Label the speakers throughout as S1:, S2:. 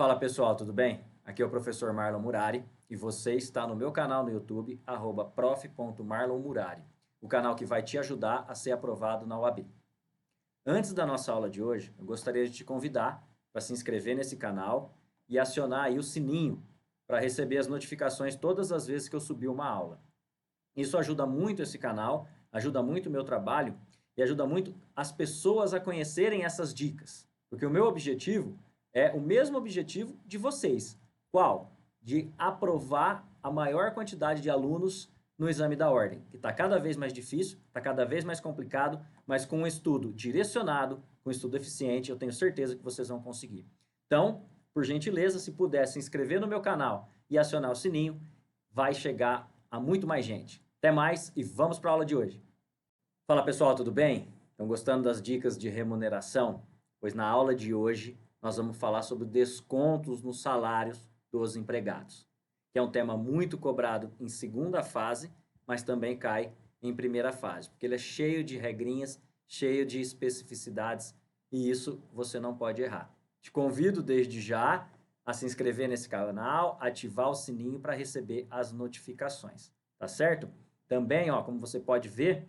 S1: Fala pessoal, tudo bem? Aqui é o professor Marlon Murari e você está no meu canal no YouTube, @prof.marlonmurari, o canal que vai te ajudar a ser aprovado na OAB. Antes da nossa aula de hoje, eu gostaria de te convidar para se inscrever nesse canal e acionar aí o sininho para receber as notificações todas as vezes que eu subir uma aula. Isso ajuda muito esse canal, ajuda muito o meu trabalho e ajuda muito as pessoas a conhecerem essas dicas. Porque o meu objetivo é o mesmo objetivo de vocês. Qual? De aprovar a maior quantidade de alunos no exame da ordem, que está cada vez mais difícil, está cada vez mais complicado, mas com um estudo direcionado, com um estudo eficiente, eu tenho certeza que vocês vão conseguir. Então, por gentileza, se puder se inscrever no meu canal e acionar o sininho, vai chegar a muito mais gente. Até mais e vamos para a aula de hoje. Fala pessoal, tudo bem? Estão gostando das dicas de remuneração? Pois na aula de hoje nós vamos falar sobre descontos nos salários dos empregados, que é um tema muito cobrado em segunda fase, mas também cai em primeira fase, porque ele é cheio de regrinhas, cheio de especificidades e isso você não pode errar. Te convido desde já a se inscrever nesse canal, ativar o sininho para receber as notificações, tá certo? Também, ó, como você pode ver,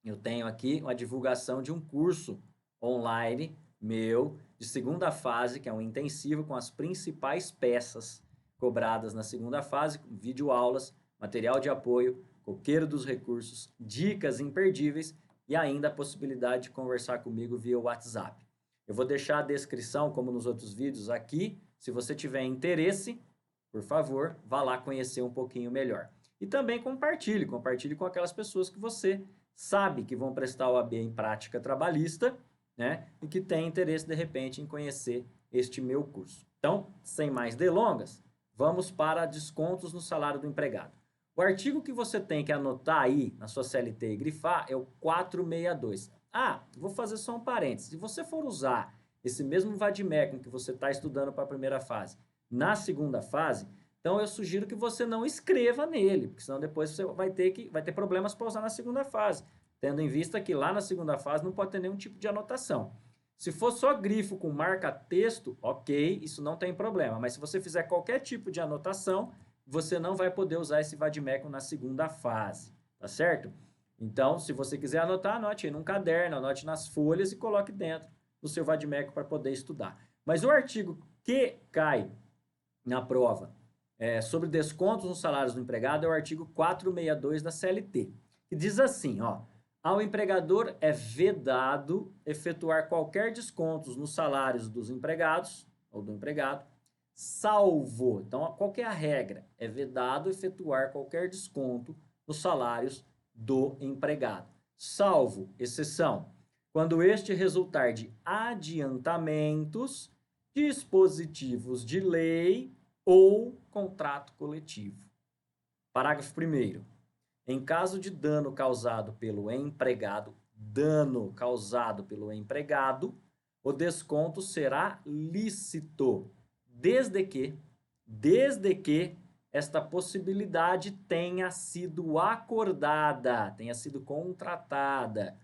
S1: eu tenho aqui uma divulgação de um curso online meu de segunda fase, que é um intensivo com as principais peças cobradas na segunda fase, com videoaulas, material de apoio, coqueiro dos recursos, dicas imperdíveis e ainda a possibilidade de conversar comigo via WhatsApp. Eu vou deixar a descrição, como nos outros vídeos, aqui. Se você tiver interesse, por favor, vá lá conhecer um pouquinho melhor. E também compartilhe com aquelas pessoas que você sabe que vão prestar o OAB em prática trabalhista, né? E que tem interesse, de repente, em conhecer este meu curso. Então, sem mais delongas, vamos para descontos no salário do empregado. O artigo que você tem que anotar aí na sua CLT e grifar é o 462. Ah, vou fazer só um parênteses. Se você for usar esse mesmo vadimécum que você está estudando para a primeira fase na segunda fase, então eu sugiro que você não escreva nele, porque senão depois você vai ter problemas para usar na segunda fase, tendo em vista que lá na segunda fase não pode ter nenhum tipo de anotação. Se for só grifo com marca-texto, ok, isso não tem problema, mas se você fizer qualquer tipo de anotação, você não vai poder usar esse vadimécum na segunda fase, tá certo? Então, se você quiser anotar, anote aí num caderno, anote nas folhas e coloque dentro do seu vadimécum para poder estudar. Mas o artigo que cai na prova sobre descontos nos salários do empregado é o artigo 462 da CLT, que diz assim, ó, ao empregador é vedado efetuar qualquer descontos nos salários dos empregados ou do empregado, salvo, então qual que é a regra? É vedado efetuar qualquer desconto nos salários do empregado, salvo exceção, quando este resultar de adiantamentos, dispositivos de lei ou contrato coletivo. Parágrafo 1º. Em caso de dano causado pelo empregado, o desconto será lícito, desde que esta possibilidade tenha sido acordada, tenha sido contratada,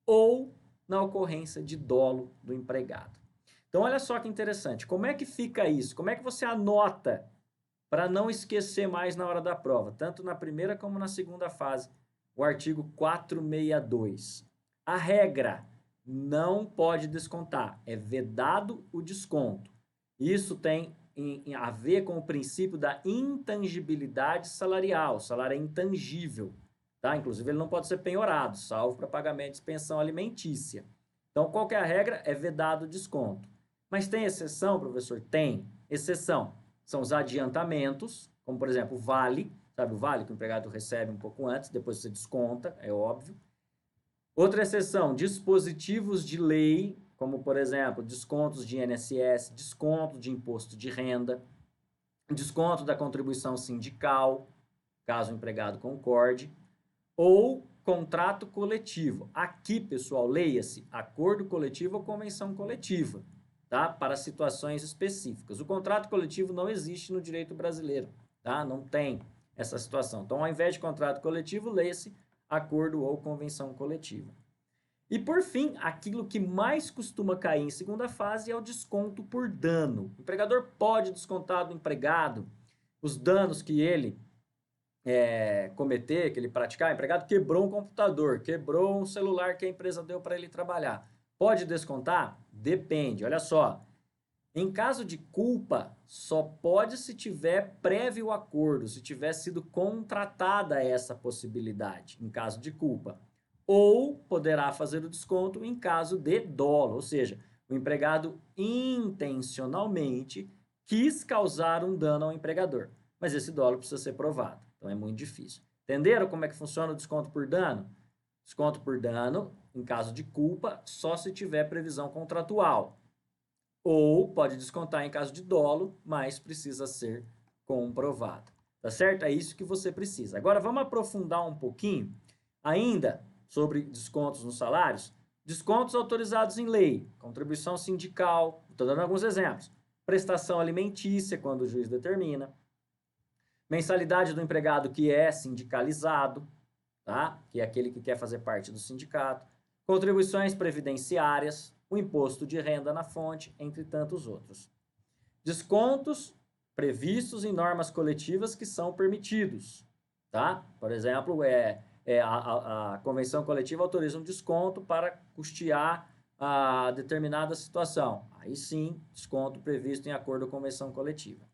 S1: ou na ocorrência de dolo do empregado. Então, olha só que interessante. Como é que fica isso? Como é que você anota para não esquecer mais na hora da prova, tanto na primeira como na segunda fase, o artigo 462. A regra não pode descontar, é vedado o desconto. Isso tem a ver com o princípio da intangibilidade salarial, o salário é intangível, tá? Inclusive ele não pode ser penhorado, salvo para pagamento de pensão alimentícia. Então, qual que é a regra? É vedado o desconto. Mas tem exceção, professor? Tem exceção. São os adiantamentos, como por exemplo o vale, sabe o vale que o empregado recebe um pouco antes, depois você desconta, é óbvio. Outra exceção, dispositivos de lei, como por exemplo descontos de INSS, desconto de imposto de renda, desconto da contribuição sindical, caso o empregado concorde, ou contrato coletivo. Aqui, pessoal, leia-se acordo coletivo ou convenção coletiva, tá? Para situações específicas. O contrato coletivo não existe no direito brasileiro, tá? Não tem essa situação. Então, ao invés de contrato coletivo, leia-se acordo ou convenção coletiva. E por fim, aquilo que mais costuma cair em segunda fase é o desconto por dano. O empregador pode descontar do empregado os danos que ele cometer, que ele praticar. O empregado quebrou um computador, quebrou um celular que a empresa deu para ele trabalhar. Pode descontar? Depende. Olha só. Em caso de culpa, só pode se tiver prévio acordo, se tiver sido contratada essa possibilidade, em caso de culpa. Ou poderá fazer o desconto em caso de dolo, ou seja, o empregado intencionalmente quis causar um dano ao empregador, mas esse dolo precisa ser provado, então é muito difícil. Entenderam como é que funciona o desconto por dano? Desconto por dano, em caso de culpa, só se tiver previsão contratual. Ou pode descontar em caso de dolo, mas precisa ser comprovado. Tá certo? É isso que você precisa. Agora vamos aprofundar um pouquinho ainda sobre descontos nos salários. Descontos autorizados em lei, contribuição sindical, estou dando alguns exemplos. Prestação alimentícia, quando o juiz determina. Mensalidade do empregado que é sindicalizado, tá? Que é aquele que quer fazer parte do sindicato. Contribuições previdenciárias, o imposto de renda na fonte, entre tantos outros. Descontos previstos em normas coletivas que são permitidos, tá? Por exemplo, a convenção coletiva autoriza um desconto para custear a determinada situação. Aí sim, desconto previsto em acordo com a convenção coletiva.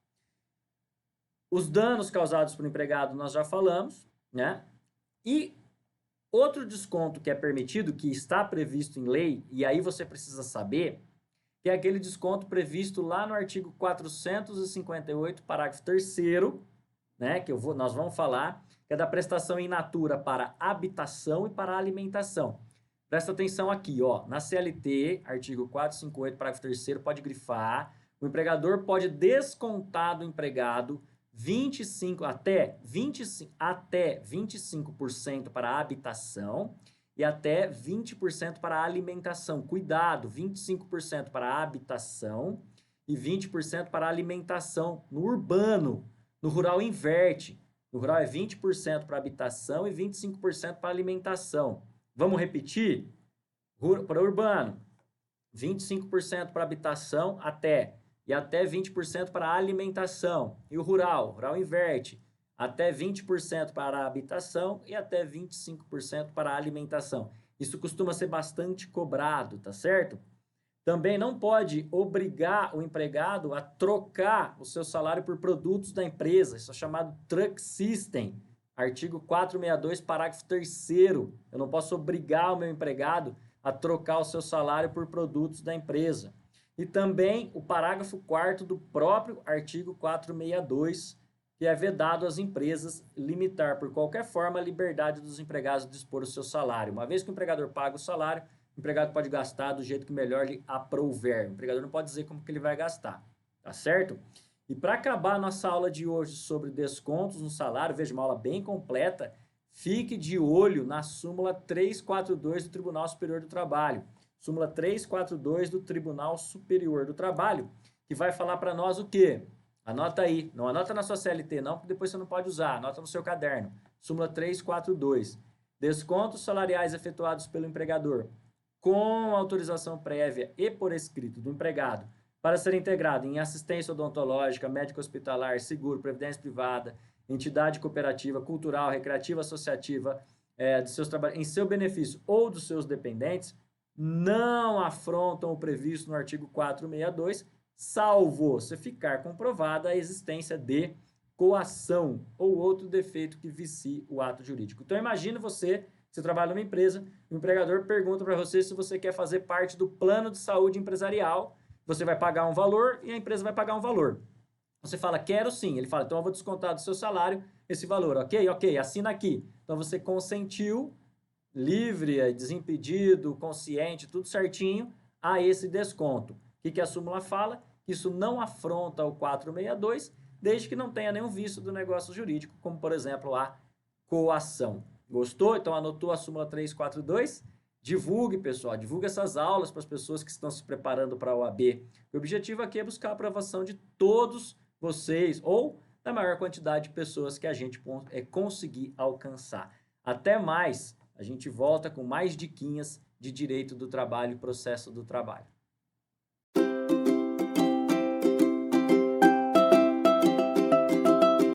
S1: Os danos causados por empregado nós já falamos, né? E outro desconto que é permitido, que está previsto em lei, e aí você precisa saber, que é aquele desconto previsto lá no artigo 458, parágrafo 3º, né, nós vamos falar, que é da prestação in natura para habitação e para alimentação. Presta atenção aqui, ó, na CLT, artigo 458, parágrafo 3º, pode grifar, o empregador pode descontar do empregado até 25% para a habitação e até 20% para a alimentação. Cuidado, 25% para a habitação e 20% para a alimentação no urbano. No rural inverte. No rural é 20% para habitação e 25% para alimentação. Vamos repetir? Para o urbano, 25% para habitação e até 20% para alimentação. E o rural inverte, até 20% para a habitação e até 25% para a alimentação. Isso costuma ser bastante cobrado, tá certo? Também não pode obrigar o empregado a trocar o seu salário por produtos da empresa. Isso é chamado truck system. Artigo 462, parágrafo 3º. Eu não posso obrigar o meu empregado a trocar o seu salário por produtos da empresa. E também o parágrafo 4º do próprio artigo 462, que é vedado às empresas limitar por qualquer forma a liberdade dos empregados de dispor o seu salário. Uma vez que o empregador paga o salário, o empregado pode gastar do jeito que melhor lhe aprouver. O empregador não pode dizer como que ele vai gastar, tá certo? E para acabar a nossa aula de hoje sobre descontos no salário, veja, uma aula bem completa, fique de olho na súmula 342 do Tribunal Superior do Trabalho. Súmula 342 do Tribunal Superior do Trabalho, que vai falar para nós o quê? Anota aí, não anota na sua CLT não, porque depois você não pode usar, anota no seu caderno. Súmula 342. Descontos salariais efetuados pelo empregador com autorização prévia e por escrito do empregado para ser integrado em assistência odontológica, médico hospitalar, seguro, previdência privada, entidade cooperativa, cultural, recreativa, associativa, em seu benefício ou dos seus dependentes, não afrontam o previsto no artigo 462, salvo se ficar comprovada a existência de coação ou outro defeito que vicie o ato jurídico. Então, imagine você trabalha numa empresa, o empregador pergunta para você se você quer fazer parte do plano de saúde empresarial, você vai pagar um valor e a empresa vai pagar um valor. Você fala, quero sim. Ele fala, então eu vou descontar do seu salário esse valor. Ok, assina aqui. Então você consentiu, livre, desimpedido, consciente, tudo certinho, a esse desconto. O que a súmula fala? Que isso não afronta o 462, desde que não tenha nenhum vício do negócio jurídico, como por exemplo a coação. Gostou? Então anotou a súmula 342? Divulgue, pessoal, divulgue essas aulas para as pessoas que estão se preparando para a OAB. O objetivo aqui é buscar a aprovação de todos vocês, ou da maior quantidade de pessoas que a gente conseguir alcançar. Até mais, a gente volta com mais diquinhas de direito do trabalho e processo do trabalho.